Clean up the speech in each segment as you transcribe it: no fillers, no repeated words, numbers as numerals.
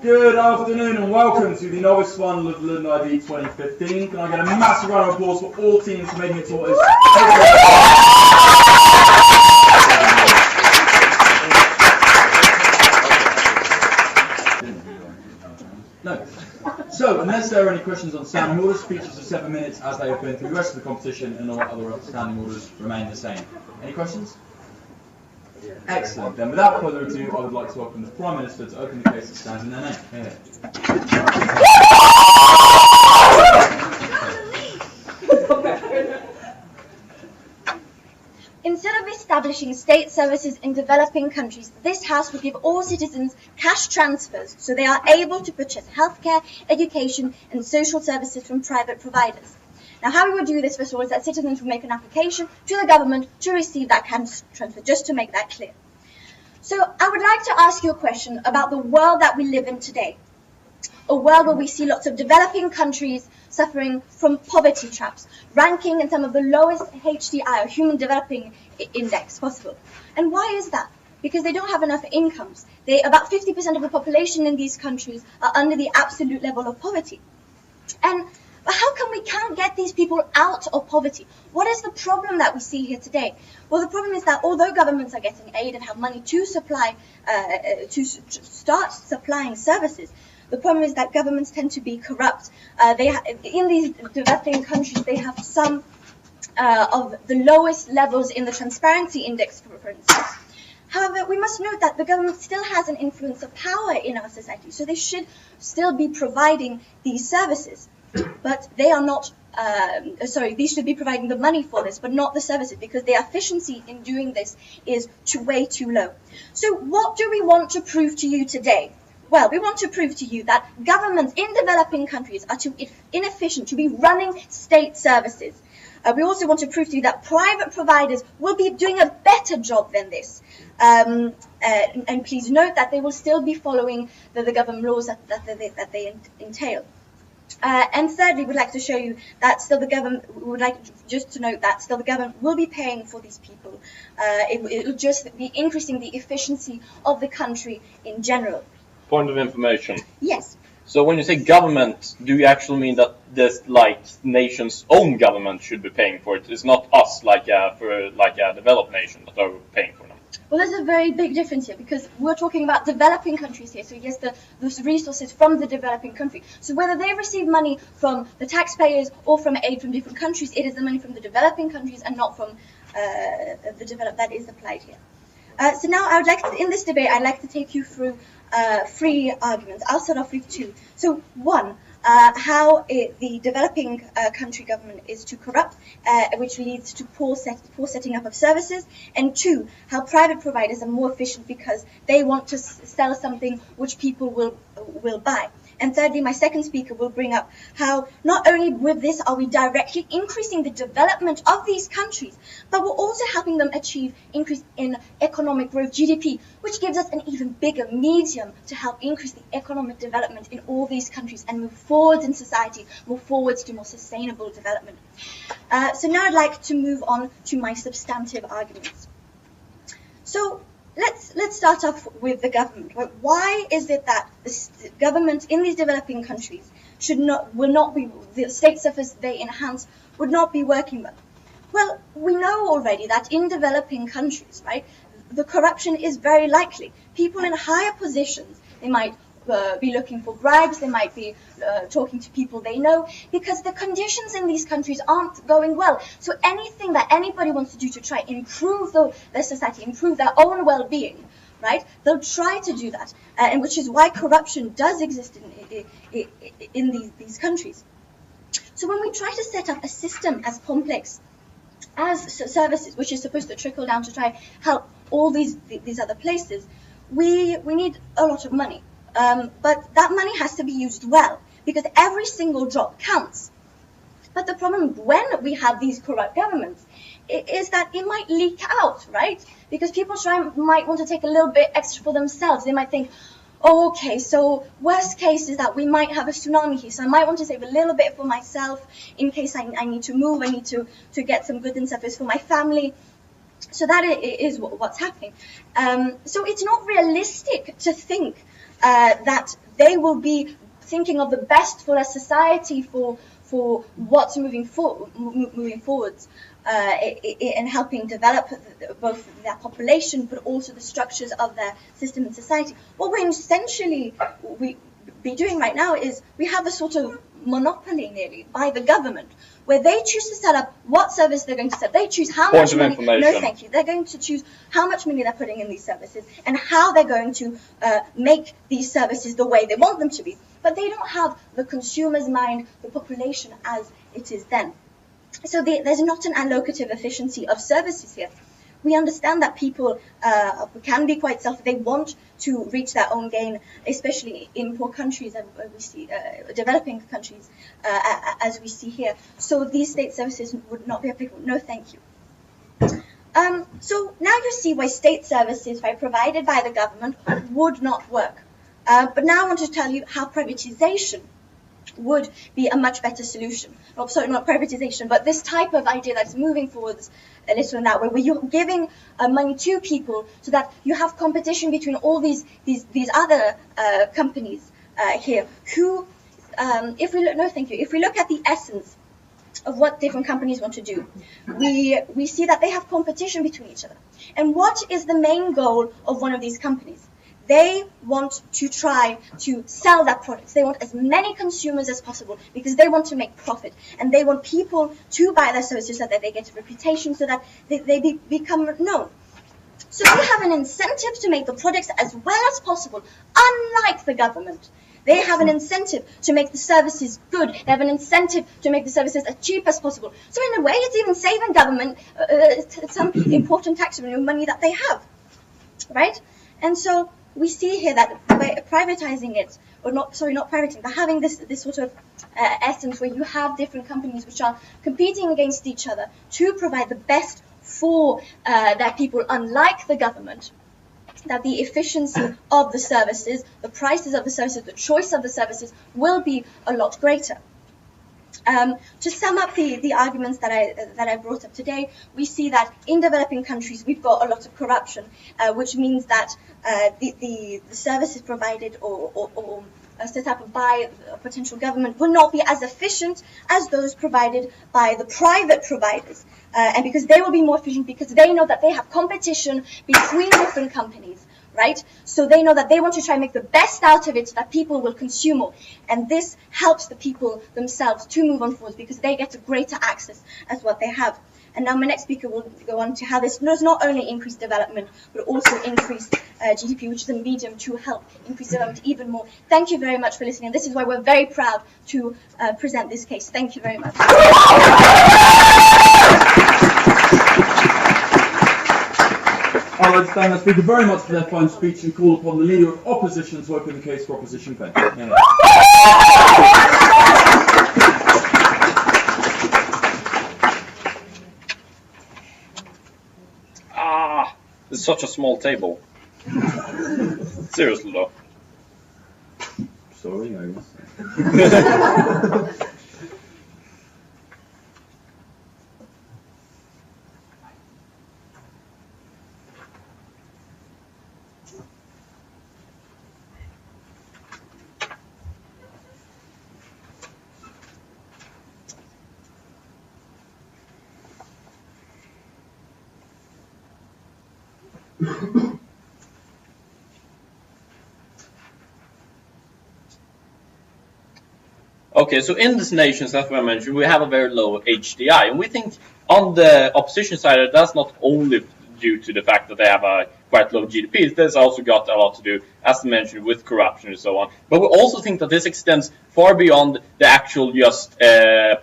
Good afternoon and welcome to the Novice One Lund ID 2015. Can I get a massive round of applause for all teams for making it to what is... No. So, unless there are any questions on standing orders, speeches are 7 minutes as they have been through the rest of the competition, and all other standing orders remain the same. Any questions? Excellent. Then without further ado, I would like to welcome the Prime Minister to open the case that stands in their name. Here. Instead of establishing state services in developing countries, this House would give all citizens cash transfers so they are able to purchase healthcare, education and social services from private providers. Now, how we would do this, first of all, is that citizens would make an application to the government to receive that cash transfer, just to make that clear. So I would like to ask you a question about the world that we live in today. A world where we see lots of developing countries suffering from poverty traps, ranking in some of the lowest HDI, or Human Developing Index, possible. And why is that? Because they don't have enough incomes. About 50% of the population in these countries are under the absolute level of poverty. But how come we can't get these people out of poverty? What is the problem that we see here today? Well, the problem is that although governments are getting aid and have money to supply, start supplying services, the problem is that governments tend to be corrupt. In these developing countries, they have some of the lowest levels in the transparency index, for instance. However, we must note that the government still has an influence of power in our society, so they should still be providing these services. But they are not, these should be providing the money for this, but not the services, because their efficiency in doing this is way too low. So what do we want to prove to you today? Well, we want to prove to you that governments in developing countries are too inefficient to be running state services. We also want to prove to you that private providers will be doing a better job than this. And please note that they will still be following the government laws that they entail. And thirdly, we'd like to show you that still the government, we would like just to note that still the government will be paying for these people. It will just be increasing the efficiency of the country in general. Point of information. Yes. So when you say government, do you actually mean that this nation's own government should be paying for it? It's not us, like a developed nation, that are paying for them. Well, there's a very big difference here, because we're talking about developing countries here. So yes, the resources from the developing country. So whether they receive money from the taxpayers or from aid from different countries, it is the money from the developing countries and not from the developed that is applied here. So now I would like to, in this debate, I'd like to take you through 3 arguments. I'll start off with 2. So 1, how the developing country government is too corrupt, which leads to poor setting up of services, and 2, how private providers are more efficient because they want to sell something which people will buy. And thirdly, my second speaker will bring up how not only with this are we directly increasing the development of these countries, but we're also helping them achieve increase in economic growth, GDP, which gives us an even bigger medium to help increase the economic development in all these countries and move forward in society, move forwards to more sustainable development. So now I'd like to move on to my substantive arguments. So let's start off with the government. Why is it that the government in these developing countries the state services they enhance would not be working well? Well, we know already that in developing countries, right, the corruption is very likely. People in higher positions, they might be looking for bribes, they might be talking to people they know, because the conditions in these countries aren't going well. So anything that anybody wants to do to try and improve their society, improve their own well-being, right, they'll try to do that, and which is why corruption does exist in these countries. So when we try to set up a system as complex as services, which is supposed to trickle down to try help all these other places, we need a lot of money. But that money has to be used well, because every single drop counts. But the problem when we have these corrupt governments is that it might leak out, right? Because people might want to take a little bit extra for themselves. They might think, oh, okay, so worst case is that we might have a tsunami here, so I might want to save a little bit for myself in case I need to move, I need to get some goods and services for my family. So that is what's happening. So it's not realistic to think that they will be thinking of the best for their society, for what's moving forwards, in helping develop both their population but also the structures of their system and society. What we're essentially be doing right now is we have a sort of monopoly nearly by the government, where they choose to set up what service they're going to set. They choose how much money. No, thank you. They're going to choose how much money they're putting in these services and how they're going to make these services the way they want them to be. But they don't have the consumer's mind, the population as it is then. So there's not an allocative efficiency of services here. We understand that people can be quite selfish. They want to reach their own gain, especially in poor countries, as we see, developing countries, as we see here. So these state services would not be applicable. No, thank you. So now you see why state services, provided by the government, would not work. But now I want to tell you how privatization would be a much better solution. Oh, sorry, not privatization, but this type of idea that's moving forwards a little in that way, where you're giving money to people so that you have competition between all these other companies here. Who, if we look at the essence of what different companies want to do, we see that they have competition between each other. And what is the main goal of one of these companies? They want to try to sell their products. They want as many consumers as possible because they want to make profit. And they want people to buy their services so that they get a reputation, so that they become known. So they have an incentive to make the products as well as possible, unlike the government. They have an incentive to make the services good. They have an incentive to make the services as cheap as possible. So in a way, it's even saving government some important tax revenue money that they have, right? And so we see here that by privatizing it, or not privatizing, but having this sort of essence where you have different companies which are competing against each other to provide the best for their people, unlike the government, that the efficiency of the services, the prices of the services, the choice of the services will be a lot greater. To sum up the arguments that I brought up today, we see that in developing countries we've got a lot of corruption, which means that the services provided or set up by a potential government will not be as efficient as those provided by the private providers, and because they will be more efficient because they know that they have competition between different companies. Right? So they know that they want to try and make the best out of it so that people will consume more. And this helps the people themselves to move on forward because they get a greater access as what they have. And now my next speaker will go on to how this does not only increase development, but also increase GDP, which is a medium to help increase development even more. Thank you very much for listening. And this is why we're very proud to present this case. Thank you very much. I would thank the speaker very much for their fine speech and call upon the leader of opposition to open the case for opposition fair. It's such a small table. Seriously though. Sorry, I guess. Okay, so in these nations, as I mentioned, we have a very low HDI, and we think on the opposition side that's not only due to the fact that they have a quite low GDP, there's also got a lot to do, as mentioned, with corruption and so on. But we also think that this extends far beyond the actual just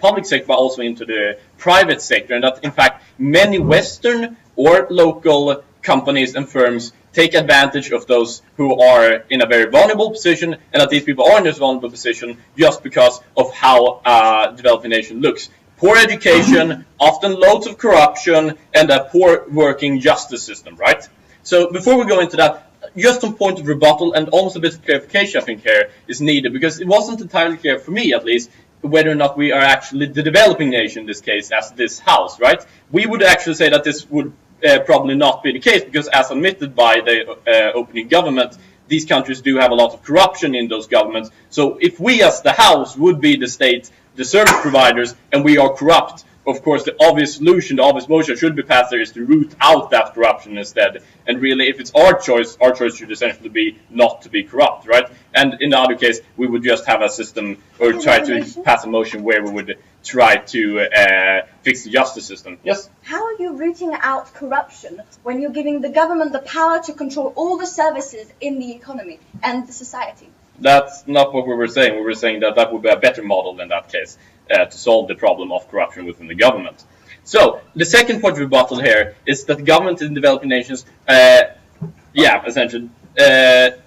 public sector, but also into the private sector, and that in fact many Western or local companies and firms take advantage of those who are in a very vulnerable position, and that these people are in this vulnerable position just because of how a developing nation looks. Poor education, often loads of corruption, and a poor working justice system, right? So before we go into that, just some point of rebuttal and almost a bit of clarification I think here is needed, because it wasn't entirely clear for me at least whether or not we are actually the developing nation in this case as this house, right? We would actually say that this would probably not be the case, because as admitted by the opening government, these countries do have a lot of corruption in those governments. So if we as the House would be the state, the service providers, and we are corrupt, of course, the obvious solution, the obvious motion should be passed there is to root out that corruption instead. And really, if it's our choice should essentially be not to be corrupt, right? And in the other case, we would just have a system or try to pass a motion where we would try to fix the justice system. Yes? How are you rooting out corruption when you're giving the government the power to control all the services in the economy and the society? That's not what we were saying. We were saying that that would be a better model in that case to solve the problem of corruption within the government. So the second point of rebuttal here is that governments in developing nations, essentially,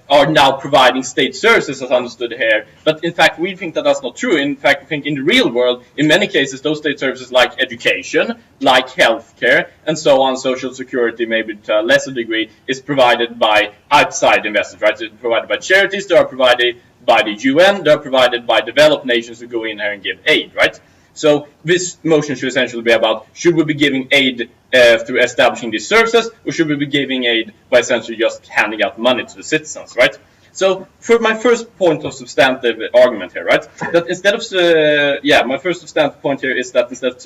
are now providing state services as understood here. But in fact, we think that that's not true. In fact, we think in the real world, in many cases, those state services like education, like healthcare, and so on, social security, maybe to a lesser degree, is provided by outside investors, right? So it's provided by charities, they are provided by the UN, they are provided by developed nations who go in here and give aid, right? So this motion should essentially be about, should we be giving aid through establishing these services, or should we be giving aid by essentially just handing out money to the citizens, right? So for my first point of substantive argument here, right, that instead of, my first substantive point here is that instead of,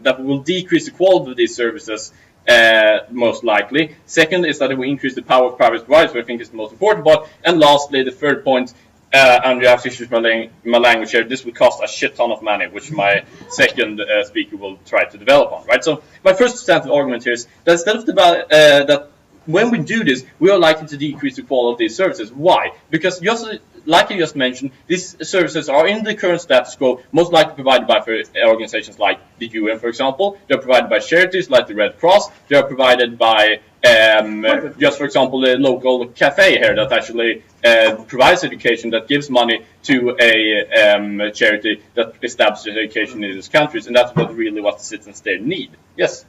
that we will decrease the quality of these services, most likely. Second is that it will increase the power of private providers, which I think is the most important part. And lastly, the third point, and you have to excuse my language here, this will cost a shit ton of money, which my second speaker will try to develop on, right? So my first substantive argument here is that instead of that when we do this, we are likely to decrease the quality of these services. Why? Because just like you just mentioned, these services are in the current status quo, most likely provided by organizations like the UN, for example. They're provided by charities like the Red Cross. They are provided by, just for example, the local cafe here that actually provides education, that gives money to a charity that establishes education in these countries. And that's what the citizens there need. Yes?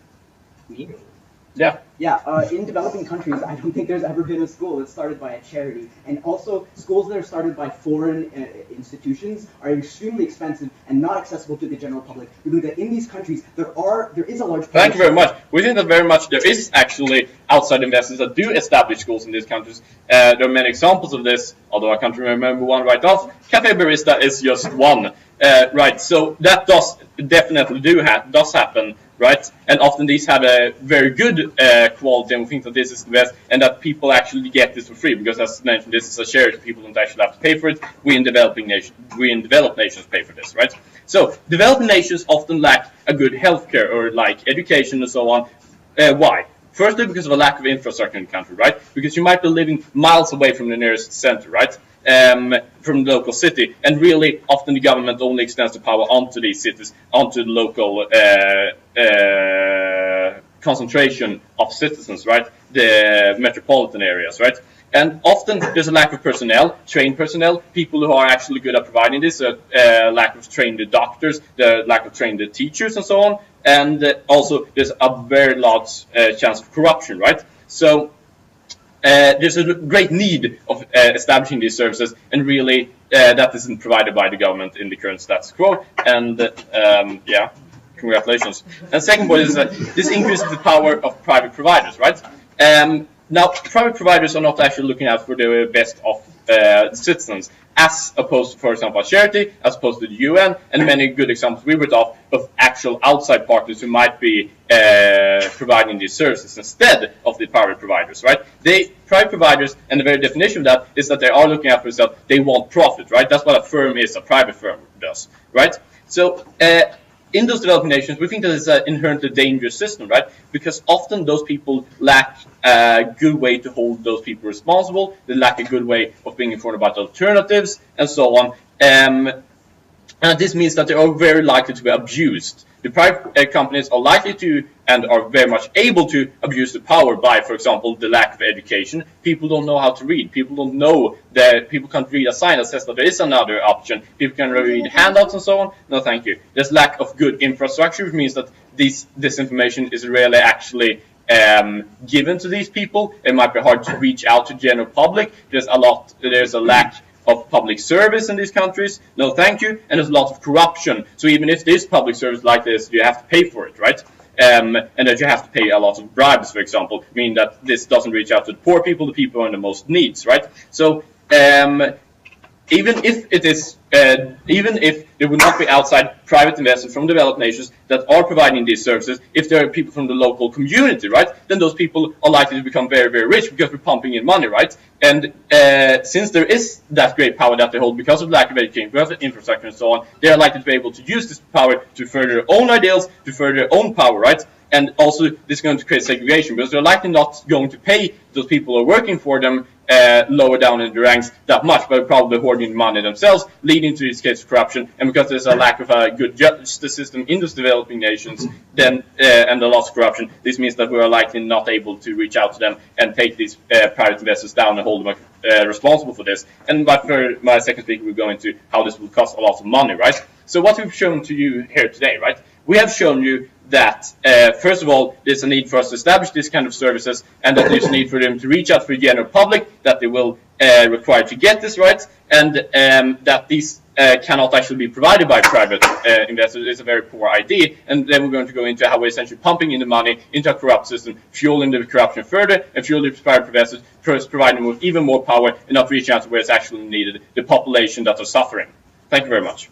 Me? Yeah. Yeah, in developing countries, I don't think there's ever been a school that's started by a charity. And also, schools that are started by foreign institutions are extremely expensive and not accessible to the general public. We believe that in these countries, there is a large... Thank you very much. We think that very much there is actually outside investors that do establish schools in these countries. There are many examples of this, although I can't remember one right off. Cafe Barista is just one. Right, so that does definitely does happen, right? And often these have a very good quality, and we think that this is the best, and that people actually get this for free, because as mentioned, this is a charity, people don't actually have to pay for it. We in developed nations pay for this, right? So developing nations often lack a good healthcare or like education and so on. Why? Firstly, because of a lack of infrastructure in the country, right? Because you might be living miles away from the nearest center, right? From the local city, and really often the government only extends the power onto these cities, onto the local concentration of citizens, right? The metropolitan areas, right? And often there's a lack of personnel, trained personnel, people who are actually good at providing this, lack of trained doctors, the lack of trained teachers and so on, and also there's a very large chance of corruption, right? So there's a great need of establishing these services, and really that isn't provided by the government in the current status quo. And congratulations. And second point is that this increases the power of private providers, right? Now, private providers are not actually looking out for the best of citizens, as opposed to, for example, a charity, as opposed to the UN, and many good examples we read of actual outside partners who might be providing these services instead of the private providers, right? Private providers, and the very definition of that is that they are looking after themselves. They want profit, right? That's what a firm is, a private firm does, right? So in those developing nations, we think that it's an inherently dangerous system, right? Because often those people lack a good way to hold those people responsible. They lack a good way of being informed about alternatives and so on. And this means that they are very likely to be abused. The private companies are likely to, and are very much able to, abuse the power by, for example, the lack of education. People don't know how to read. People don't know that people can't read a sign that says that there is another option. People can read handouts and so on. No, thank you. There's lack of good infrastructure, which means that this information is rarely actually given to these people. It might be hard to reach out to the general public. There's a lack of public service in these countries. No, thank you. And there's a lot of corruption. So even if there's public service like this, you have to pay for it, right? and that you have to pay a lot of bribes, for example, meaning that this doesn't reach out to the poor people, the people in the most needs, right? So even if there would not be outside private investors from developed nations that are providing these services, if there are people from the local community, right, then those people are likely to become very, very rich because we're pumping in money, right? And since there is that great power that they hold because of lack of education, because of infrastructure and so on, they are likely to be able to use this power to further their own ideals, to further their own power, right? And also, this is going to create segregation because they're likely not going to pay those people who are working for them lower down in the ranks that much, but probably hoarding money themselves, leading to these cases of corruption. And because there's a lack of a good justice system in those developing nations, then and the loss of corruption, this means that we are likely not able to reach out to them and take these private investors down and hold them responsible for this. And for my second speaker, we're going to how this will cost a lot of money, right? So what we've shown to you here today, right? We have shown you that, first of all, there's a need for us to establish this kind of services, and that there's a need for them to reach out to the general public, that they will require to get this right, and that these cannot actually be provided by private investors. It's a very poor idea, and then we're going to go into how we're essentially pumping in the money into a corrupt system, fueling the corruption further, and fueling the private investors, first providing them with even more power, and not reaching out to where it's actually needed, the population that are suffering. Thank you very much.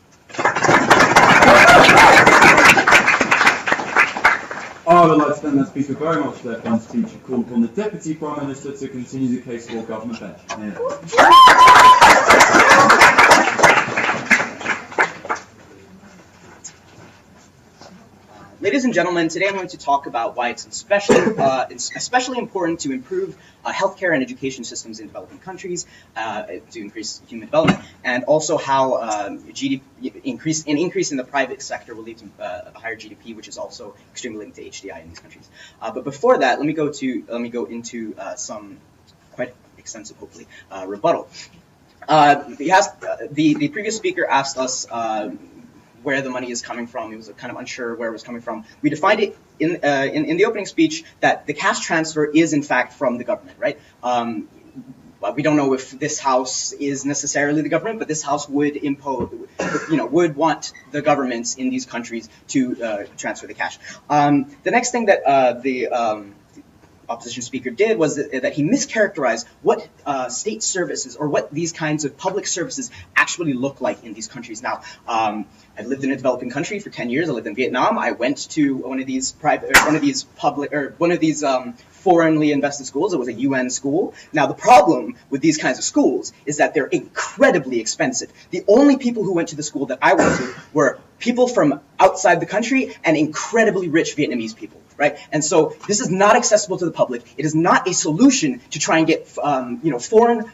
I would like to thank that speaker very much for their fun speech and call upon the Deputy Prime Minister to continue the case for government bench. Ladies and gentlemen, today I'm going to talk about why it's especially important to improve healthcare and education systems in developing countries to increase human development, and also how an increase in the private sector will lead to a higher GDP, which is also extremely linked to HDI in these countries. But before that, let me go into some quite extensive, hopefully, rebuttal. The previous speaker asked us where the money is coming from. He was kind of unsure where it was coming from. We defined it in the opening speech that the cash transfer is in fact from the government, right? We don't know if this house is necessarily the government, but this house would would want the governments in these countries to transfer the cash. The next thing that the opposition speaker did was that he mischaracterized what state services or what these kinds of public services actually look like in these countries. Now, I've lived in a developing country for 10 years. I lived in Vietnam. I went to one of these foreignly invested schools. It was a UN school. Now, the problem with these kinds of schools is that they're incredibly expensive. The only people who went to the school that I went to were people from outside the country and incredibly rich Vietnamese people, right? And so this is not accessible to the public. It is not a solution to try and get foreign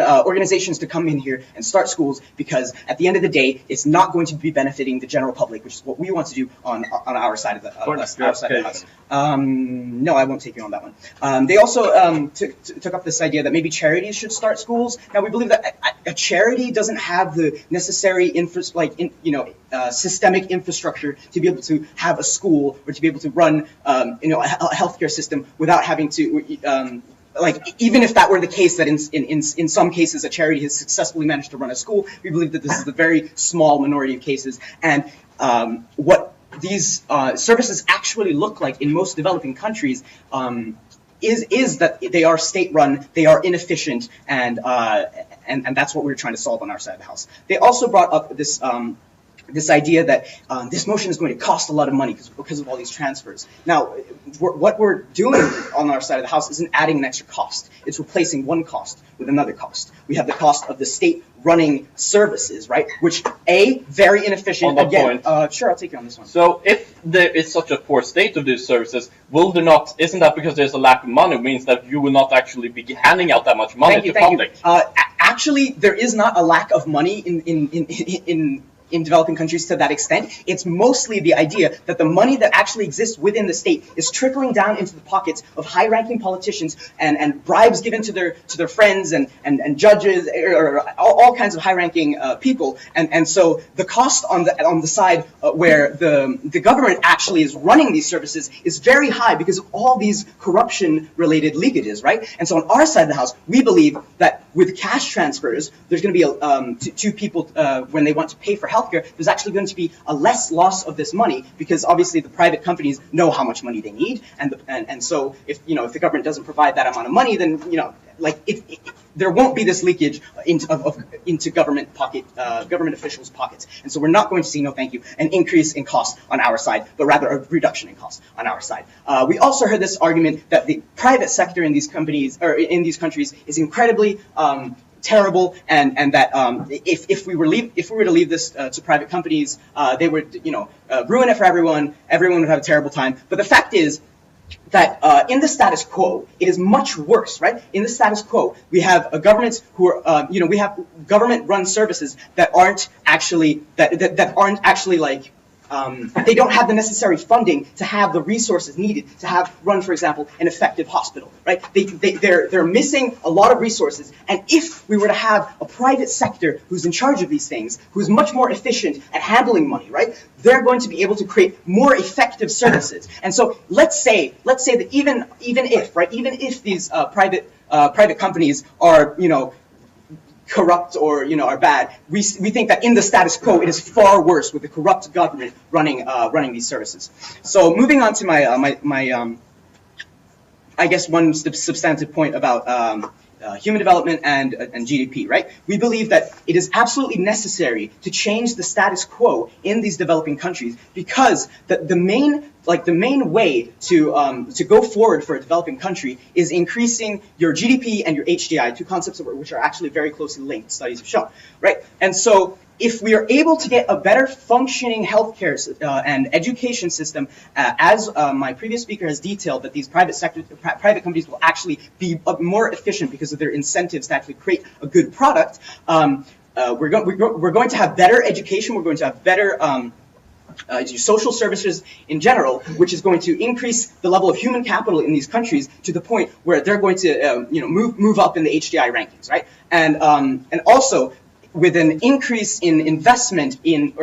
organizations to come in here and start schools, because at the end of the day, it's not going to be benefiting the general public, which is what we want to do on our side of the house. No, I won't take you on that one. They also took up this idea that maybe charities should start schools. Now, we believe that a charity doesn't have the necessary systemic infrastructure to be able to have a school or to be able to run a healthcare system without having to even if that were the case, that in some cases a charity has successfully managed to run a school, we believe that this is a very small minority of cases. And what these services actually look like in most developing countries is that they are state-run, they are inefficient, and that's what we're trying to solve on our side of the house. They also brought up this idea that this motion is going to cost a lot of money because of all these transfers. Now, what we're doing on our side of the house isn't adding an extra cost. It's replacing one cost with another cost. We have the cost of the state running services, right? Which, very inefficient. On that point. Sure, I'll take you on this one. So if there is such a poor state of these services, isn't that because there's a lack of money, means that you will not actually be handing out that much money to the public? Actually, there is not a lack of money in developing countries to that extent. It's mostly the idea that the money that actually exists within the state is trickling down into the pockets of high-ranking politicians and bribes given to their friends and judges or all kinds of high-ranking people. And so the cost on the side where the government actually is running these services is very high because of all these corruption-related leakages, right? And so on our side of the house, we believe that with cash transfers, there's going to be to people when they want to pay for healthcare, there's actually going to be a less loss of this money, because obviously the private companies know how much money they need, and so if the government doesn't provide that amount of money, then there won't be this leakage into government officials' pockets, and so we're not going to see, no thank you, an increase in cost on our side, but rather a reduction in cost on our side. We also heard this argument that the private sector in these companies or in these countries is incredibly terrible, and that if we were to leave this to private companies, they would ruin it for everyone. Everyone would have a terrible time. But the fact is that in the status quo, it is much worse, right? In the status quo, we have governments who are, we have government-run services that aren't actually like. They don't have the necessary funding to have the resources needed to run, for example, an effective hospital, right? They're missing a lot of resources, and if we were to have a private sector who's in charge of these things, who's much more efficient at handling money, right? They're going to be able to create more effective services. And so let's say that even if these private companies are, corrupt or are bad, we think that in the status quo it is far worse with the corrupt government running these services. So moving on to my I guess one substantive point about human development and GDP, right? We believe that it is absolutely necessary to change the status quo in these developing countries, because the main way to go forward for a developing country is increasing your GDP and your HDI, two concepts which are actually very closely linked, studies have shown, right? And so if we are able to get a better functioning healthcare and education system, as my previous speaker has detailed, that these private companies will actually be more efficient because of their incentives to actually create a good product, we're going to have better education, we're going to have better social services in general, which is going to increase the level of human capital in these countries to the point where they're going to move up in the HDI rankings, right? And also, with an increase in investment into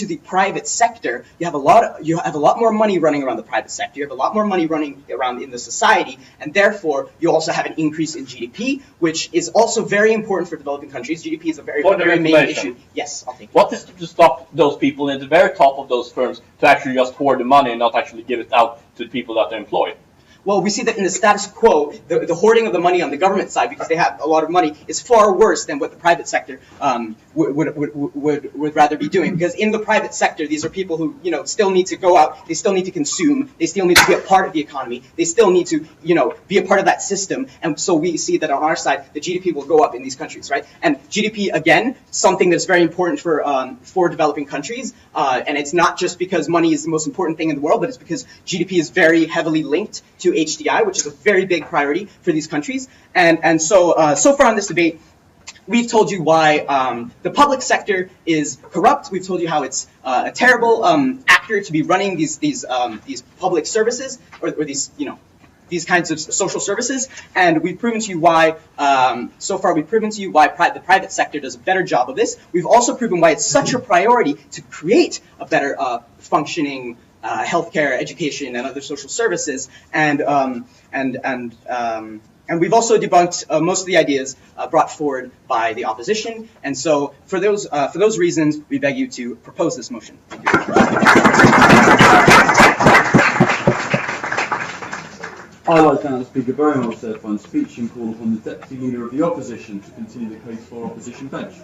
the private sector, you have a lot more money running around the private sector. You have a lot more money running around in the society, and therefore you also have an increase in GDP, which is also very important for developing countries. GDP is a very main issue. Yes, I'll take it. What is to stop those people in the very top of those firms to actually just hoard the money and not actually give it out to the people that they employ? Well, we see that in the status quo, the hoarding of the money on the government side, because they have a lot of money, is far worse than what the private sector would rather be doing. Because in the private sector, these are people who still need to go out, they still need to consume, they still need to be a part of the economy, they still need to be a part of that system. And so we see that on our side, the GDP will go up in these countries, right? And GDP, again, something that's very important for developing countries. And it's not just because money is the most important thing in the world, but it's because GDP is very heavily linked to HDI, which is a very big priority for these countries. And so far on this debate, we've told you why the public sector is corrupt. We've told you how it's a terrible actor to be running these public services or these kinds of social services. And we've proven to you why, so far we've proven to you why the private sector does a better job of this. We've also proven why it's such a priority to create a better functioning healthcare, education, and other social services, and we've also debunked most of the ideas brought forward by the opposition. And so, for those reasons, we beg you to propose this motion. Thank you. I'd like now to speak a very well certified speech and call upon the Deputy Leader of the Opposition to continue the case for opposition bench.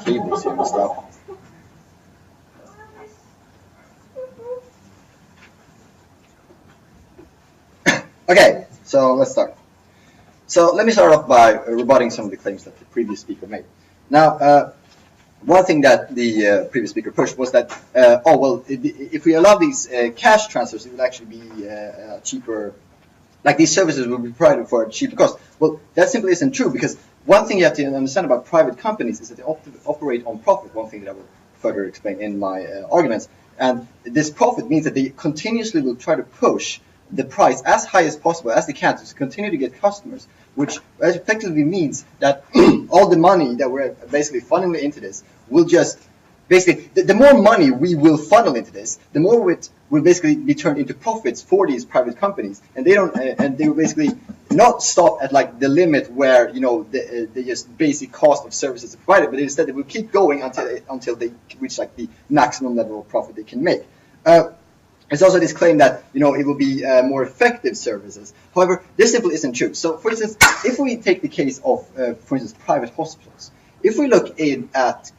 Cables here and stuff. Okay, so let's start. So let me start off by rebutting some of the claims that the previous speaker made. Now, one thing that the previous speaker pushed was that, if we allow these cash transfers, it would actually be cheaper, like these services will be provided for a cheaper cost. Well, that simply isn't true, because one thing you have to understand about private companies is that they operate on profit. One thing that I will further explain in my arguments. And this profit means that they continuously will try to push the price as high as possible as they can to continue to get customers, which effectively means that all the money that we're basically funneling into this will just basically, the more money we will funnel into this, the more it will basically be turned into profits for these private companies, and they don't, and they will basically not stop at like the limit where the just basic cost of services are provided, but instead they will keep going until they reach like the maximum level of profit they can make. There's also this claim that it will be more effective services. However, this simply isn't true. So, for instance, if we take the case of, for instance, private hospitals. If we look at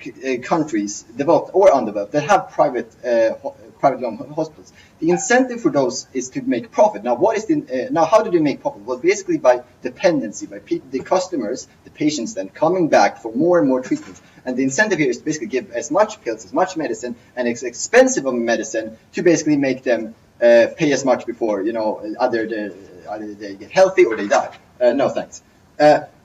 countries, developed or undeveloped, that have private-owned hospitals, the incentive for those is to make profit. Now, how do they make profit? Well, basically by dependency, by the customers, the patients, then coming back for more and more treatments. And the incentive here is to basically give as much pills, as much medicine, and as expensive of medicine to basically make them pay as much before either they get healthy or they die. No thanks.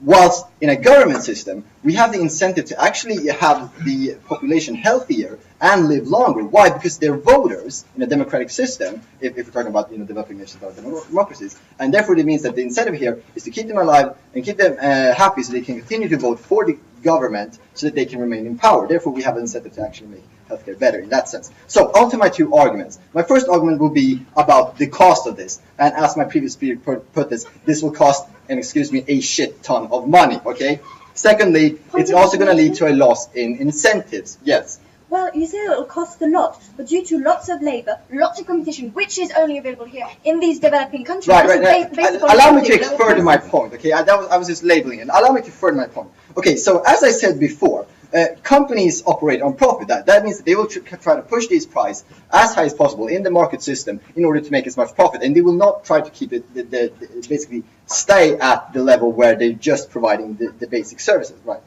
Whilst in a government system, we have the incentive to actually have the population healthier and live longer. Why? Because they're voters in a democratic system, if we're talking about developing nations or democracies, and therefore it means that the incentive here is to keep them alive and keep them happy so they can continue to vote for the government so that they can remain in power. Therefore, we have an incentive to actually make healthcare better in that sense. So, on to my two arguments. My first argument will be about the cost of this. And as my previous speaker put this will cost, and excuse me, a shit ton of money, okay? Secondly, it's also going to lead to a loss in incentives. Yes? Well, you say it will cost a lot, but due to lots of labor, lots of competition, which is only available here in these developing countries. Right. Allow me to further my point, okay? I was just labeling it. Allow me to further my point. Okay, so as I said before, companies operate on profit. That means that they will try to push this price as high as possible in the market system in order to make as much profit, and they will not try to keep it basically stay at the level where they're just providing the basic services, right?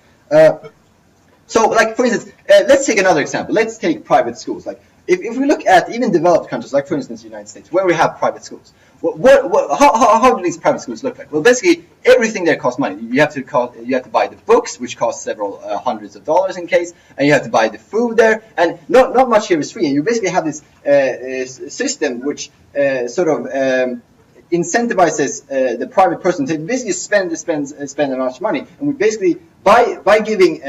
So, like for instance, let's take another example. Let's take private schools. Like if we look at even developed countries, like for instance the United States, where we have private schools. How do these private schools look like? Well, basically everything there costs money. You have to buy the books, which cost several hundreds of dollars in case, and you have to buy the food there, and not much here is free. And you basically have this system which sort of incentivizes the private person to basically spend that much money. And we basically by giving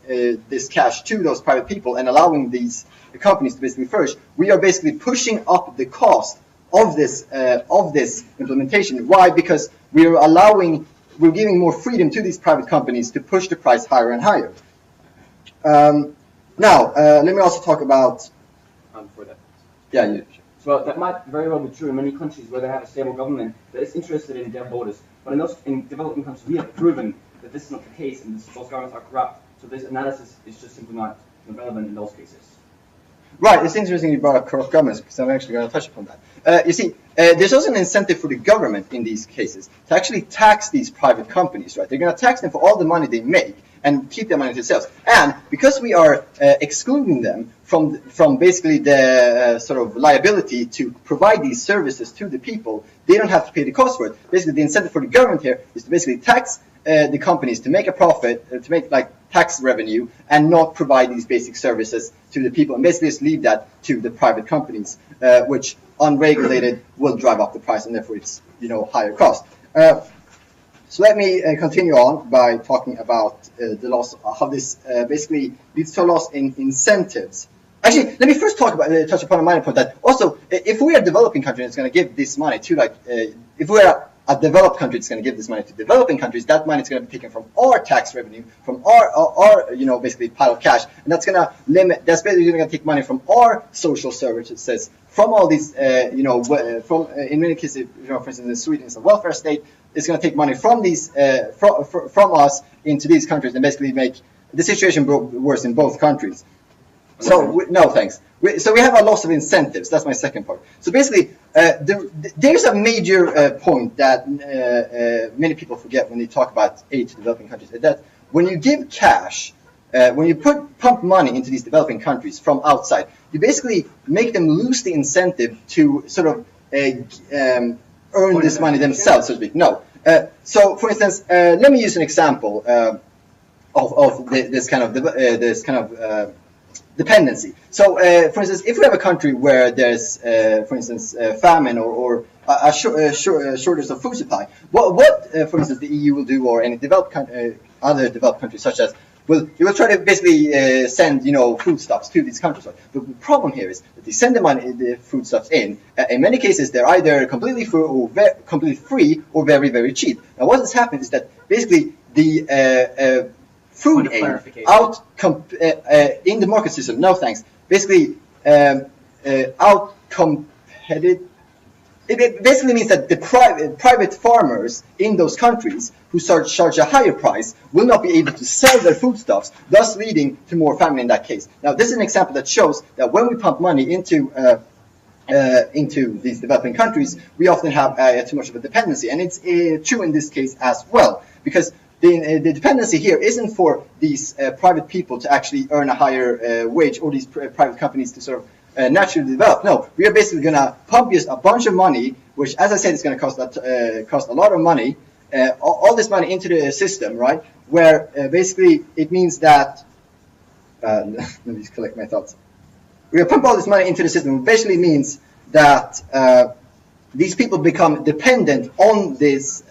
this cash to those private people and allowing these companies to basically flourish, we are basically pushing up the cost of this implementation. Why? Because we're giving more freedom to these private companies to push the price higher and higher. Now, let me also talk about. For that. Yeah. Sure. So that might very well be true in many countries where they have a stable government that is interested in their borders. But in developing countries, we have proven that this is not the case, and those governments are corrupt. So this analysis is just simply not relevant in those cases. Right, it's interesting you brought up corrupt governments because I'm actually going to touch upon that. You see, there's also an incentive for the government in these cases to actually tax these private companies, right? They're going to tax them for all the money they make and keep their money to themselves. And because we are excluding them from basically the sort of liability to provide these services to the people, they don't have to pay the cost for it. Basically, the incentive for the government here is to basically tax the companies to make a profit, to make like tax revenue, and not provide these basic services to the people, and basically just leave that to the private companies, which unregulated will drive up the price, and therefore it's higher cost. So let me continue on by talking about the loss, how this basically leads to a loss in incentives. Actually, let me first touch upon a minor point that also, if we are a developing country, it's going to give this money to if we are a developed country, it's going to give this money to developing countries. That money is going to be taken from our tax revenue, from our basically pile of cash, and that's going to limit. That's basically going to take money from our social services, from all these, from in many cases, for instance, in Sweden, it's a welfare state. It's going to take money from these, from us into these countries, and basically make the situation worse in both countries. So no thanks. So we have a loss of incentives. That's my second part. So basically, there's a major point that many people forget when they talk about aid to developing countries. That when you give cash, when you pump money into these developing countries from outside, you basically make them lose the incentive to sort of earn this money themselves, so to speak. No. So for instance, let me use an example of this kind of dependency. So, for instance, if we have a country where there's, for instance, famine or a shortage of food supply, what for instance, the EU will do, or any other developed countries such as, you will try to basically send, foodstuffs to these countries. Right? But the problem here is that they send the foodstuffs in. In many cases, they're either completely free or very, very cheap. Now, what has happened is that basically the food aid in the market system, no thanks, basically out-competitive. It basically means that the private farmers in those countries who charge a higher price will not be able to sell their foodstuffs, thus leading to more famine in that case. Now, this is an example that shows that when we pump money into these developing countries, we often have too much of a dependency, and it's true in this case as well, because the dependency here isn't for these private people to actually earn a higher wage, or these private companies to sort of naturally develop. No, we are basically going to pump just a bunch of money, which, as I said, is going to cost a lot of money, all this money into the system, right? Where basically it means that, let me just collect my thoughts. We're going to pump all this money into the system, which basically means that these people become dependent on this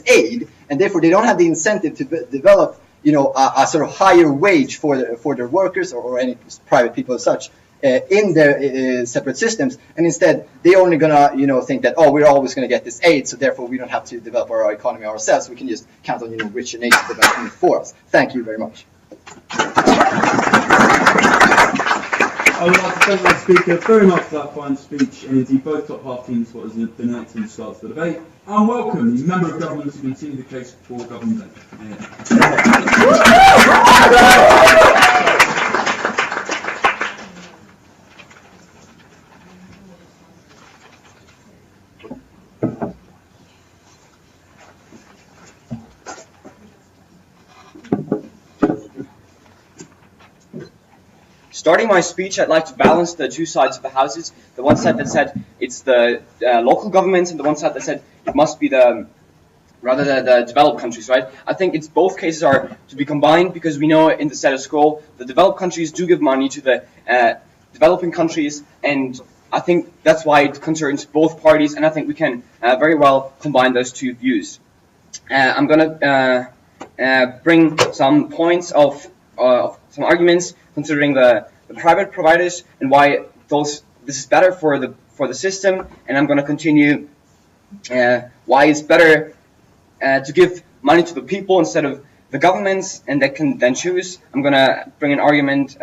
aid, and therefore they don't have the incentive to develop, a sort of higher wage for their workers or any private people as such. In their separate systems, and instead they're only gonna think that, oh, we're always gonna get this aid, so therefore we don't have to develop our economy ourselves. We can just count on richer nations developing it for us. Thank you very much. I would like to thank the speaker very much for that fine speech, and indeed both top half teams for the next team starts the debate. And welcome the member of government to continue the case for government. Starting my speech, I'd like to balance the two sides of the houses. The one side that said it's the local governments, and the one side that said it must be the developed countries, right? I think both cases are to be combined, because we know in the status quo, the developed countries do give money to the developing countries, and I think that's why it concerns both parties, and I think we can very well combine those two views. I'm going to bring some points of some arguments considering the private providers and why this is better for the system, and I'm going to continue why it's better to give money to the people instead of the governments, and they can then choose. I'm going to bring an argument